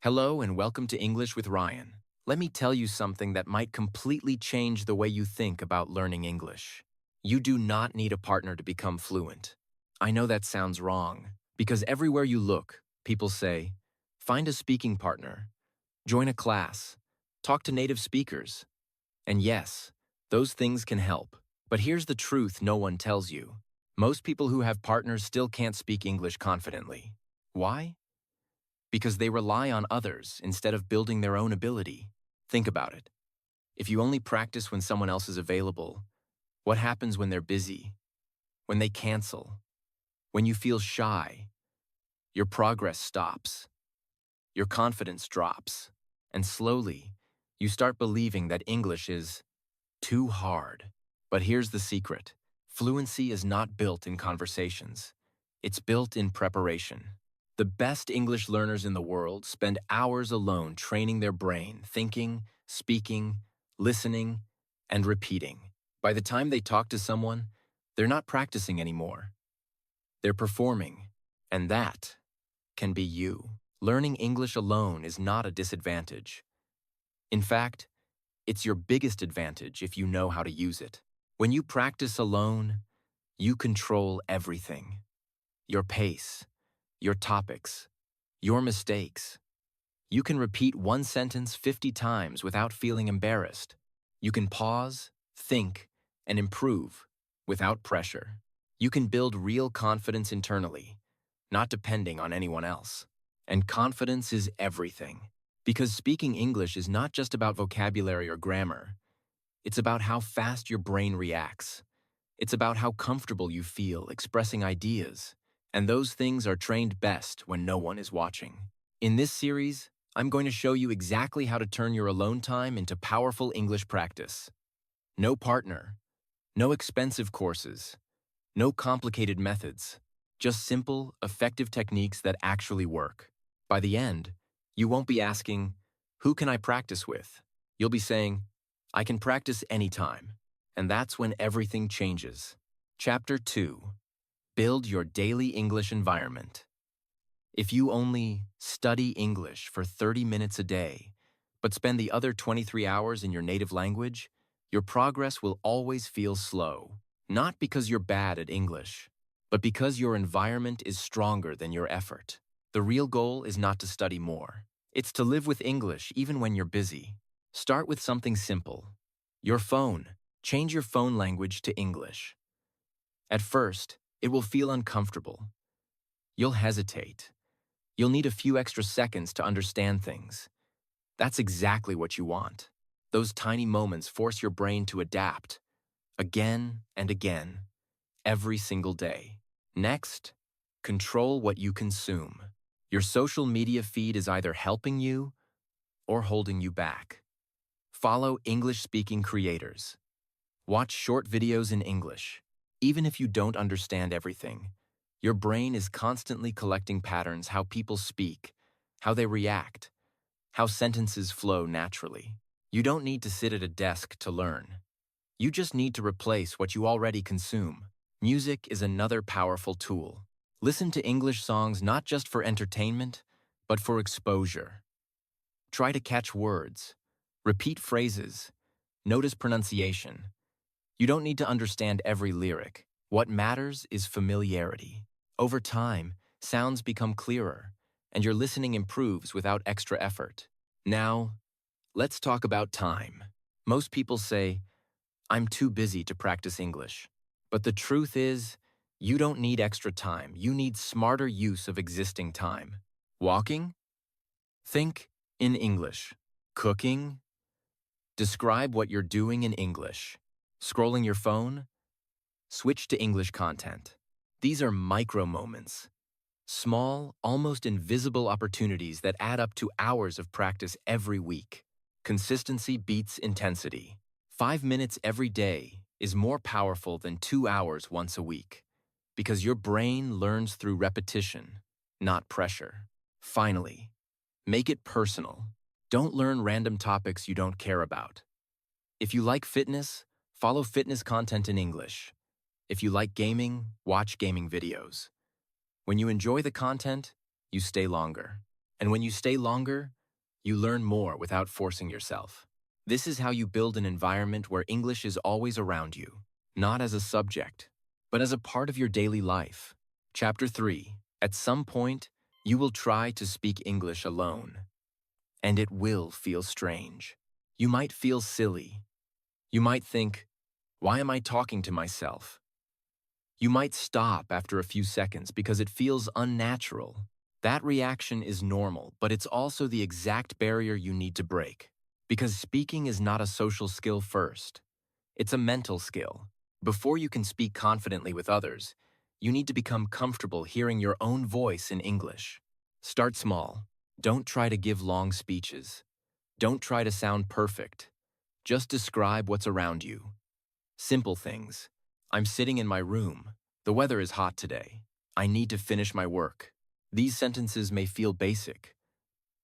Hello and welcome to English with Ryan. Let me tell you something that might completely change the way you think about learning English. You do not need a partner to become fluent. I know that sounds wrong, because everywhere you look, people say, find a speaking partner, join a class, talk to native speakers. And yes, those things can help. But here's the truth no one tells you. Most people who have partners still can't speak English confidently. Why? Because they rely on others instead of building their own ability. Think about it. If you only practice when someone else is available, what happens when they're busy? When they cancel? When you feel shy? Your progress stops. Your confidence drops. And slowly, you start believing that English is too hard. But here's the secret. Fluency is not built in conversations. It's built in preparation. The best English learners in the world spend hours alone training their brain, thinking, speaking, listening, and repeating. By the time they talk to someone, they're not practicing anymore. They're performing, and that can be you. Learning English alone is not a disadvantage. In fact, it's your biggest advantage if you know how to use it. When you practice alone, you control everything. Your pace, your topics, your mistakes. You can repeat one sentence 50 times without feeling embarrassed. You can pause, think, and improve without pressure. You can build real confidence internally, not depending on anyone else. And confidence is everything. Because speaking English is not just about vocabulary or grammar. It's about how fast your brain reacts. It's about how comfortable you feel expressing ideas. And those things are trained best when no one is watching. In this series, I'm going to show you exactly how to turn your alone time into powerful English practice. No partner, no expensive courses, no complicated methods, just simple, effective techniques that actually work. By the end, you won't be asking, who can I practice with? You'll be saying, I can practice anytime. And that's when everything changes. Chapter 2. Build your daily English environment. If you only study English for 30 minutes a day, but spend the other 23 hours in your native language, your progress will always feel slow. Not because you're bad at English, but because your environment is stronger than your effort. The real goal is not to study more. It's to live with English even when you're busy. Start with something simple. Your phone. Change your phone language to English. At first, it will feel uncomfortable. You'll hesitate. You'll need a few extra seconds to understand things. That's exactly what you want. Those tiny moments force your brain to adapt, again and again, every single day. Next, control what you consume. Your social media feed is either helping you or holding you back. Follow English-speaking creators. Watch short videos in English. Even if you don't understand everything, your brain is constantly collecting patterns: how people speak, how they react, how sentences flow naturally. You don't need to sit at a desk to learn. You just need to replace what you already consume. Music is another powerful tool. Listen to English songs not just for entertainment, but for exposure. Try to catch words, repeat phrases, notice pronunciation. You don't need to understand every lyric. What matters is familiarity. Over time, sounds become clearer, and your listening improves without extra effort. Now, let's talk about time. Most people say, I'm too busy to practice English. But the truth is, you don't need extra time. You need smarter use of existing time. Walking? Think in English. Cooking? Describe what you're doing in English. Scrolling your phone? Switch to English content. These are micro moments. Small, almost invisible opportunities that add up to hours of practice every week. Consistency beats intensity. 5 minutes every day is more powerful than 2 hours once a week, because your brain learns through repetition, not pressure. Finally, make it personal. Don't learn random topics you don't care about. If you like fitness, follow fitness content in English. If you like gaming, watch gaming videos. When you enjoy the content, you stay longer. And when you stay longer, you learn more without forcing yourself. This is how you build an environment where English is always around you, not as a subject, but as a part of your daily life. Chapter 3. At some point, you will try to speak English alone, and it will feel strange. You might feel silly. You might think, why am I talking to myself? You might stop after a few seconds because it feels unnatural. That reaction is normal, but it's also the exact barrier you need to break. Because speaking is not a social skill first. It's a mental skill. Before you can speak confidently with others, you need to become comfortable hearing your own voice in English. Start small. Don't try to give long speeches. Don't try to sound perfect. Just describe what's around you. Simple things. I'm sitting in my room. The weather is hot today. I need to finish my work. These sentences may feel basic,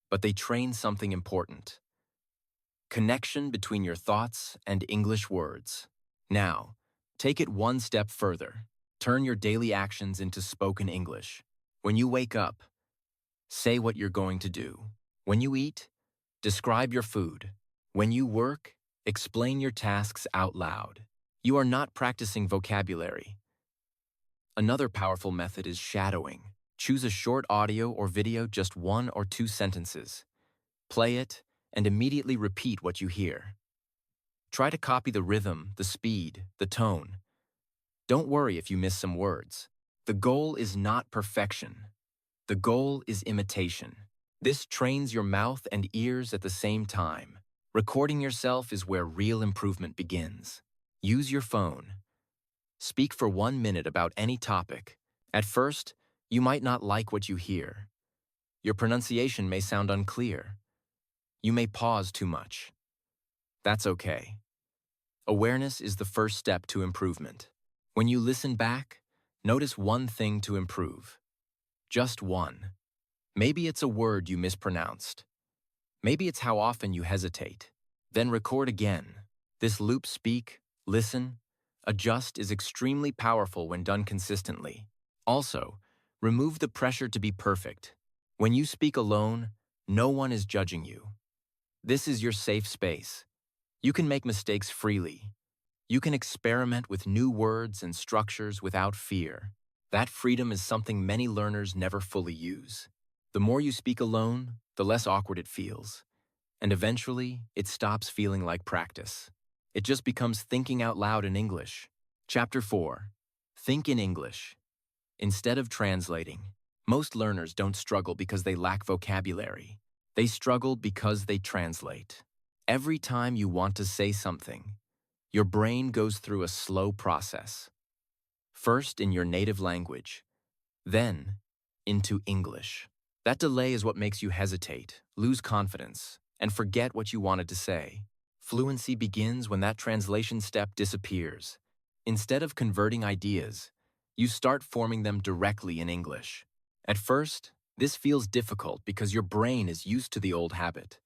but they train something important. Connection between your thoughts and English words. Now, take it one step further. Turn your daily actions into spoken English. When you wake up, say what you're going to do. When you eat, describe your food. When you work, explain your tasks out loud. You are not practicing vocabulary. Another powerful method is shadowing. Choose a short audio or video, just 1 or 2 sentences. Play it and immediately repeat what you hear. Try to copy the rhythm, the speed, the tone. Don't worry if you miss some words. The goal is not perfection. The goal is imitation. This trains your mouth and ears at the same time. Recording yourself is where real improvement begins. Use your phone. Speak for 1 minute about any topic. At first, you might not like what you hear. Your pronunciation may sound unclear. You may pause too much. That's okay. Awareness is the first step to improvement. When you listen back, notice one thing to improve. Just one. Maybe it's a word you mispronounced. Maybe it's how often you hesitate. Then record again. This loop: speak, listen, adjust is extremely powerful when done consistently. Also, remove the pressure to be perfect. When you speak alone, no one is judging you. This is your safe space. You can make mistakes freely. You can experiment with new words and structures without fear. That freedom is something many learners never fully use. The more you speak alone, the less awkward it feels. And eventually, it stops feeling like practice. It just becomes thinking out loud in English. Chapter 4. Think in English. Instead of translating, most learners don't struggle because they lack vocabulary. They struggle because they translate. Every time you want to say something, your brain goes through a slow process. First in your native language, then into English. That delay is what makes you hesitate, lose confidence, and forget what you wanted to say. Fluency begins when that translation step disappears. Instead of converting ideas, you start forming them directly in English. At first, this feels difficult because your brain is used to the old habit.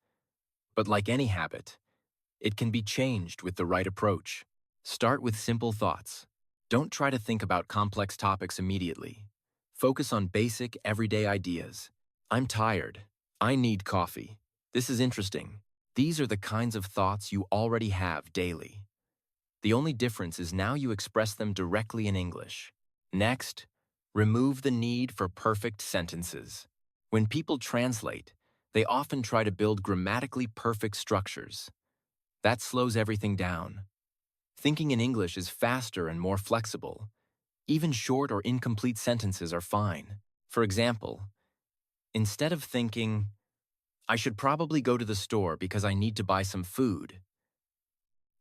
But like any habit, it can be changed with the right approach. Start with simple thoughts. Don't try to think about complex topics immediately. Focus on basic, everyday ideas. I'm tired. I need coffee. This is interesting. These are the kinds of thoughts you already have daily. The only difference is now you express them directly in English. Next, remove the need for perfect sentences. When people translate, they often try to build grammatically perfect structures. That slows everything down. Thinking in English is faster and more flexible. Even short or incomplete sentences are fine. For example, instead of thinking, I should probably go to the store because I need to buy some food.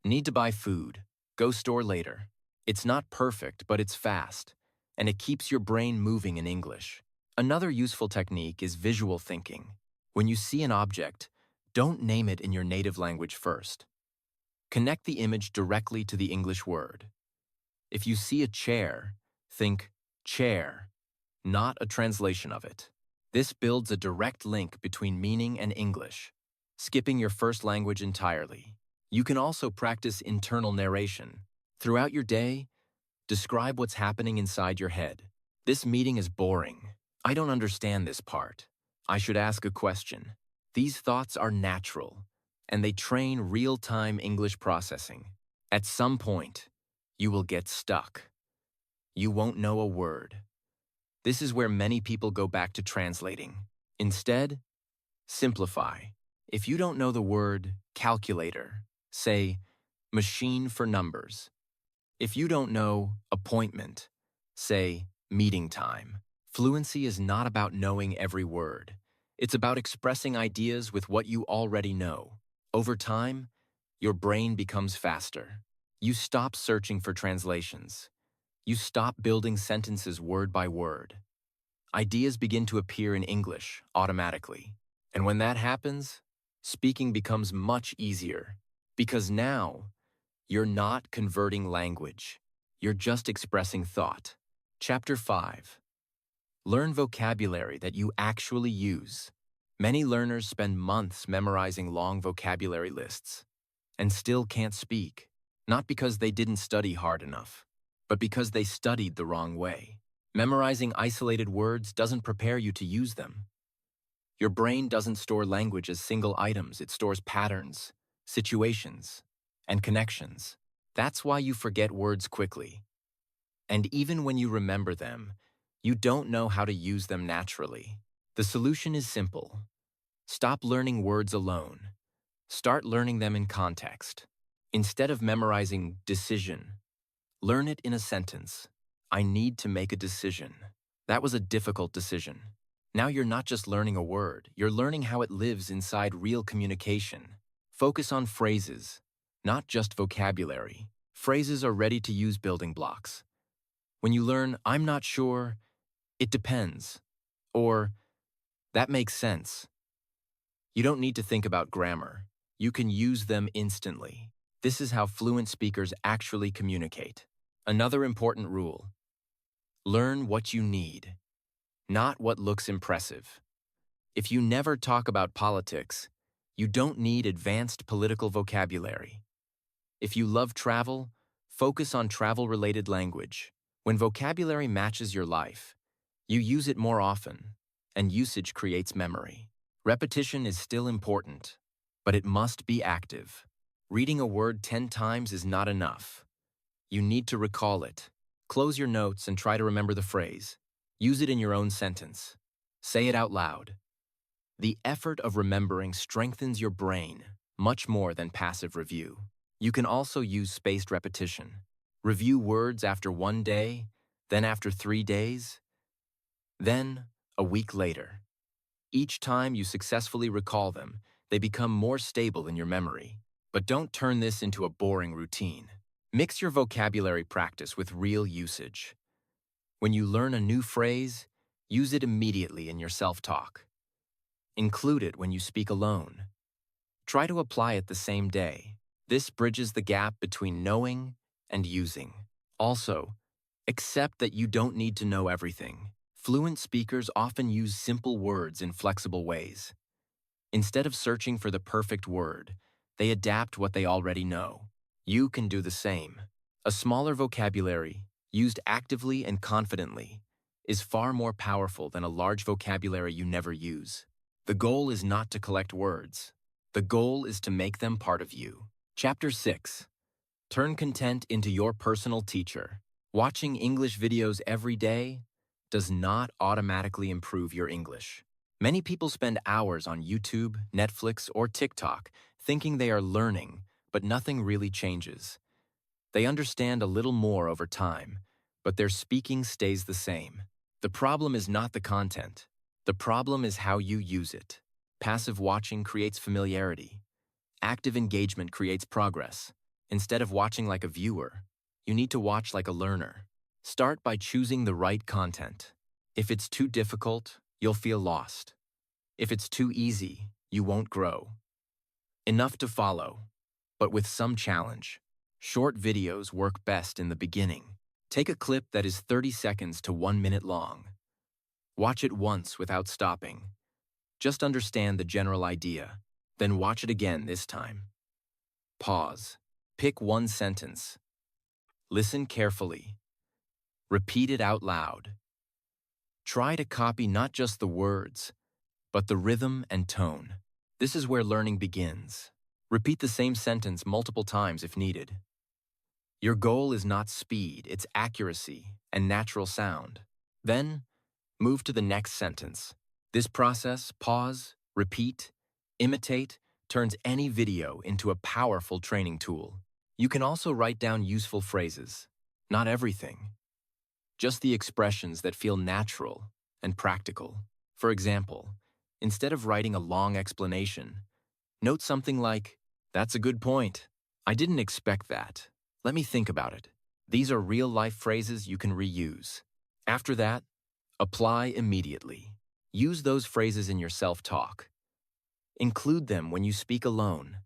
Need to buy food. Go store later. It's not perfect, but it's fast, and it keeps your brain moving in English. Another useful technique is visual thinking. When you see an object, don't name it in your native language first. Connect the image directly to the English word. If you see a chair, think chair, not a translation of it. This builds a direct link between meaning and English, skipping your first language entirely. You can also practice internal narration. Throughout your day, describe what's happening inside your head. This meeting is boring. I don't understand this part. I should ask a question. These thoughts are natural, and they train real-time English processing. At some point, you will get stuck. You won't know a word. This is where many people go back to translating. Instead, simplify. If you don't know the word calculator, say machine for numbers. If you don't know appointment, say meeting time. Fluency is not about knowing every word. It's about expressing ideas with what you already know. Over time, your brain becomes faster. You stop searching for translations. You stop building sentences word by word. Ideas begin to appear in English automatically. And when that happens, speaking becomes much easier. Because now, you're not converting language. You're just expressing thought. Chapter 5. Learn vocabulary that you actually use. Many learners spend months memorizing long vocabulary lists and still can't speak, not because they didn't study hard enough, but because they studied the wrong way. Memorizing isolated words doesn't prepare you to use them. Your brain doesn't store language as single items. It stores patterns, situations, and connections. That's why you forget words quickly. And even when you remember them, you don't know how to use them naturally. The solution is simple. Stop learning words alone. Start learning them in context. Instead of memorizing decision, learn it in a sentence. I need to make a decision. That was a difficult decision. Now you're not just learning a word, you're learning how it lives inside real communication. Focus on phrases, not just vocabulary. Phrases are ready-to-use building blocks. When you learn, I'm not sure, it depends, or that makes sense, you don't need to think about grammar. You can use them instantly. This is how fluent speakers actually communicate. Another important rule: learn what you need, not what looks impressive. If you never talk about politics, you don't need advanced political vocabulary. If you love travel, focus on travel-related language. When vocabulary matches your life, you use it more often, and usage creates memory. Repetition is still important, but it must be active. Reading a word 10 times is not enough. You need to recall it. Close your notes and try to remember the phrase. Use it in your own sentence. Say it out loud. The effort of remembering strengthens your brain much more than passive review. You can also use spaced repetition. Review words after 1 day, then after 3 days, then a week later. Each time you successfully recall them, they become more stable in your memory. But don't turn this into a boring routine. Mix your vocabulary practice with real usage. When you learn a new phrase, use it immediately in your self-talk. Include it when you speak alone. Try to apply it the same day. This bridges the gap between knowing and using. Also, accept that you don't need to know everything. Fluent speakers often use simple words in flexible ways. Instead of searching for the perfect word, they adapt what they already know. You can do the same. A smaller vocabulary, used actively and confidently, is far more powerful than a large vocabulary you never use. The goal is not to collect words. The goal is to make them part of you. Chapter 6. Turn content into your personal teacher. Watching English videos every day does not automatically improve your English. Many people spend hours on YouTube, Netflix, or TikTok thinking they are learning, but nothing really changes. They understand a little more over time, but their speaking stays the same. The problem is not the content. The problem is how you use it. Passive watching creates familiarity. Active engagement creates progress. Instead of watching like a viewer, you need to watch like a learner. Start by choosing the right content. If it's too difficult, you'll feel lost. If it's too easy, you won't grow. Enough to follow, but with some challenge. Short videos work best in the beginning. Take a clip that is 30 seconds to 1 minute long. Watch it once without stopping. Just understand the general idea, then watch it again this time. Pause. Pick one sentence. Listen carefully. Repeat it out loud. Try to copy not just the words, but the rhythm and tone. This is where learning begins. Repeat the same sentence multiple times if needed. Your goal is not speed, it's accuracy and natural sound. Then, move to the next sentence. This process, pause, repeat, imitate, turns any video into a powerful training tool. You can also write down useful phrases. Not everything, just the expressions that feel natural and practical. For example, instead of writing a long explanation, note something like, "That's a good point. I didn't expect that. Let me think about it." These are real-life phrases you can reuse. After that, apply immediately. Use those phrases in your self-talk. Include them when you speak alone.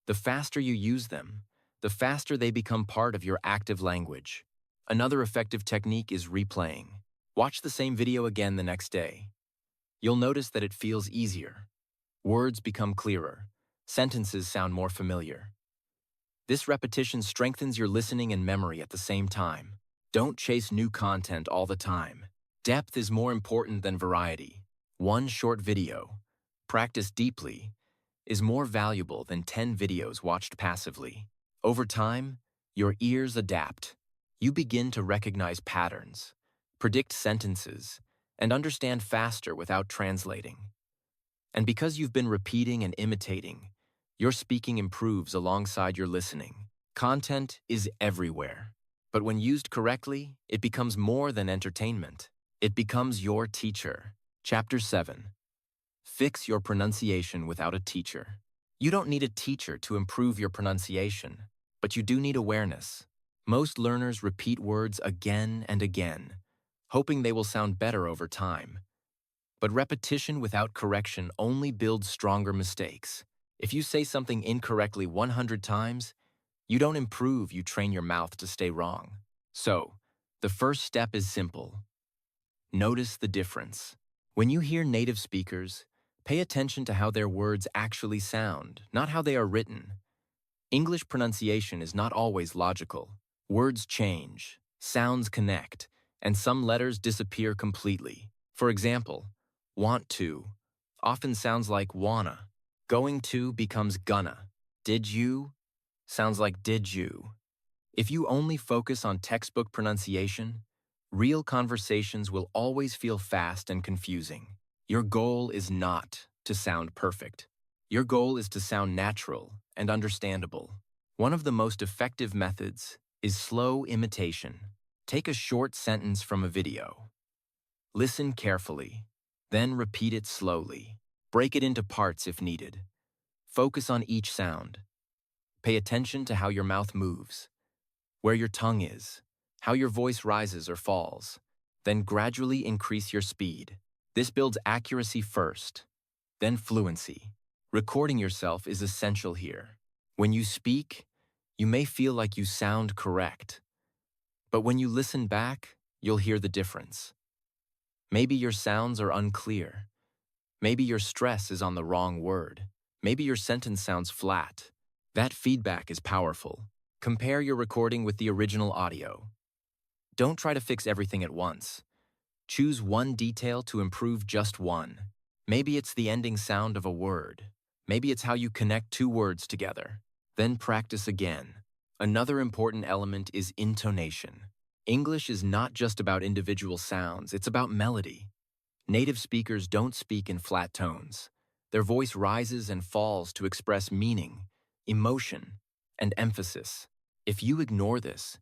The faster you use them, the faster they become part of your active language. Another effective technique is replaying. Watch the same video again the next day. You'll notice that it feels easier. Words become clearer. Sentences sound more familiar. This repetition strengthens your listening and memory at the same time. Don't chase new content all the time. Depth is more important than variety. One short video, practiced deeply, is more valuable than 10 videos watched passively. Over time, your ears adapt. You begin to recognize patterns, predict sentences, and understand faster without translating. And because you've been repeating and imitating, your speaking improves alongside your listening. Content is everywhere. But when used correctly, it becomes more than entertainment. It becomes your teacher. Chapter 7. Fix your pronunciation without a teacher. You don't need a teacher to improve your pronunciation, but you do need awareness. Most learners repeat words again and again, hoping they will sound better over time. But repetition without correction only builds stronger mistakes. If you say something incorrectly 100 times, you don't improve, you train your mouth to stay wrong. So, the first step is simple. Notice the difference. When you hear native speakers, pay attention to how their words actually sound, not how they are written. English pronunciation is not always logical. Words change, sounds connect, and some letters disappear completely. For example, want to often sounds like wanna. Going to becomes gonna. Did you sounds like did you. If you only focus on textbook pronunciation, real conversations will always feel fast and confusing. Your goal is not to sound perfect. Your goal is to sound natural and understandable. One of the most effective methods is slow imitation. Take a short sentence from a video. Listen carefully, then repeat it slowly. Break it into parts if needed. Focus on each sound. Pay attention to how your mouth moves, where your tongue is, how your voice rises or falls. Then gradually increase your speed. This builds accuracy first, then fluency. Recording yourself is essential here. When you speak, you may feel like you sound correct, but when you listen back, you'll hear the difference. Maybe your sounds are unclear. Maybe your stress is on the wrong word. Maybe your sentence sounds flat. That feedback is powerful. Compare your recording with the original audio. Don't try to fix everything at once. Choose one detail to improve just one. Maybe it's the ending sound of a word. Maybe it's how you connect two words together. Then practice again. Another important element is intonation. English is not just about individual sounds, it's about melody. Native speakers don't speak in flat tones. Their voice rises and falls to express meaning, emotion, and emphasis. If you ignore this,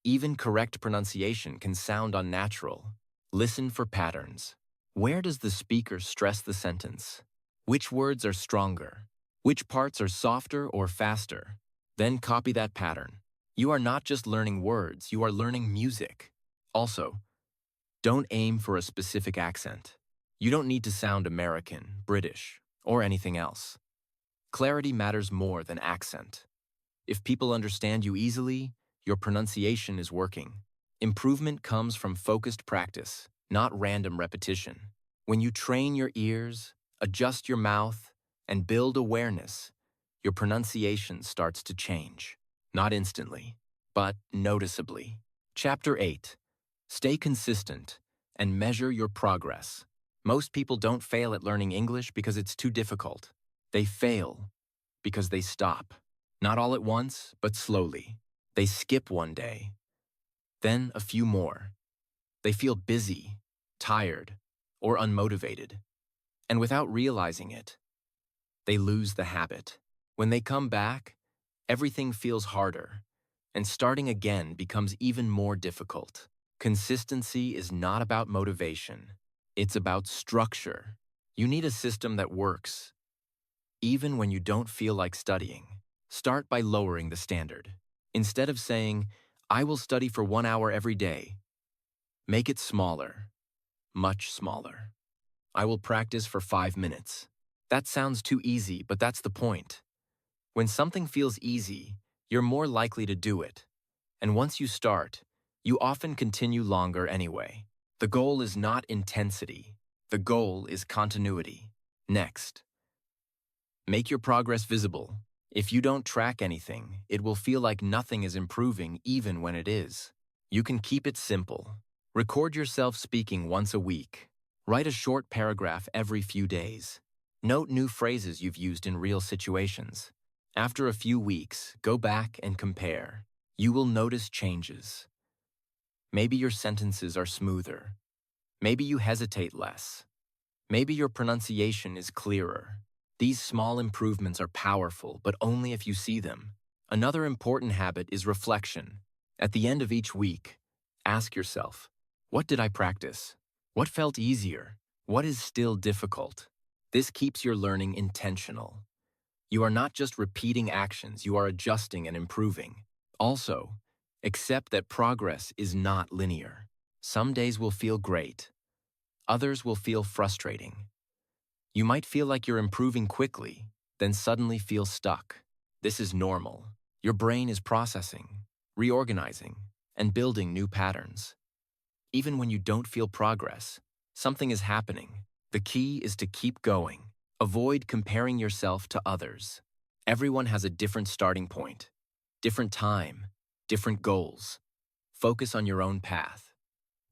even correct pronunciation can sound unnatural. Listen for patterns. Where does the speaker stress the sentence? Which words are stronger? Which parts are softer or faster? Then copy that pattern. You are not just learning words, you are learning music. Also, don't aim for a specific accent. You don't need to sound American, British, or anything else. Clarity matters more than accent. If people understand you easily, your pronunciation is working. Improvement comes from focused practice, not random repetition. When you train your ears, adjust your mouth, and build awareness, your pronunciation starts to change. Not instantly, but noticeably. Chapter 8. Stay consistent and measure your progress. Most people don't fail at learning English because it's too difficult. They fail because they stop. Not all at once, but slowly. They skip one day, then a few more. They feel busy, tired, or unmotivated. And without realizing it, they lose the habit. When they come back, everything feels harder, and starting again becomes even more difficult. Consistency is not about motivation. It's about structure. You need a system that works, even when you don't feel like studying. Start by lowering the standard. Instead of saying, I will study for 1 hour every day, make it smaller, much smaller. I will practice for 5 minutes. That sounds too easy, but that's the point. When something feels easy, you're more likely to do it. And once you start, you often continue longer anyway. The goal is not intensity. The goal is continuity. Next, make your progress visible. If you don't track anything, it will feel like nothing is improving even when it is. You can keep it simple. Record yourself speaking once a week. Write a short paragraph every few days. Note new phrases you've used in real situations. After a few weeks, go back and compare. You will notice changes. Maybe your sentences are smoother. Maybe you hesitate less. Maybe your pronunciation is clearer. These small improvements are powerful, but only if you see them. Another important habit is reflection. At the end of each week, ask yourself, what did I practice? What felt easier? What is still difficult? This keeps your learning intentional. You are not just repeating actions, you are adjusting and improving. Also, accept that progress is not linear. Some days will feel great. Others will feel frustrating. You might feel like you're improving quickly, then suddenly feel stuck. This is normal. Your brain is processing, reorganizing, and building new patterns. Even when you don't feel progress, something is happening. The key is to keep going. Avoid comparing yourself to others. Everyone has a different starting point, different time, different goals. Focus on your own path.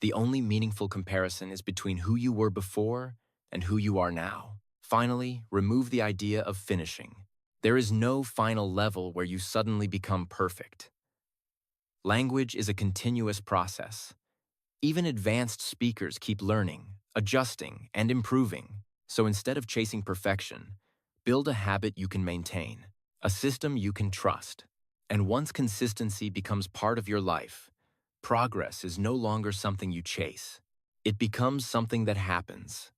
The only meaningful comparison is between who you were before and who you are now. Finally, remove the idea of finishing. There is no final level where you suddenly become perfect. Language is a continuous process. Even advanced speakers keep learning, adjusting, and improving. So instead of chasing perfection, build a habit you can maintain, a system you can trust. And once consistency becomes part of your life, progress is no longer something you chase. It becomes something that happens.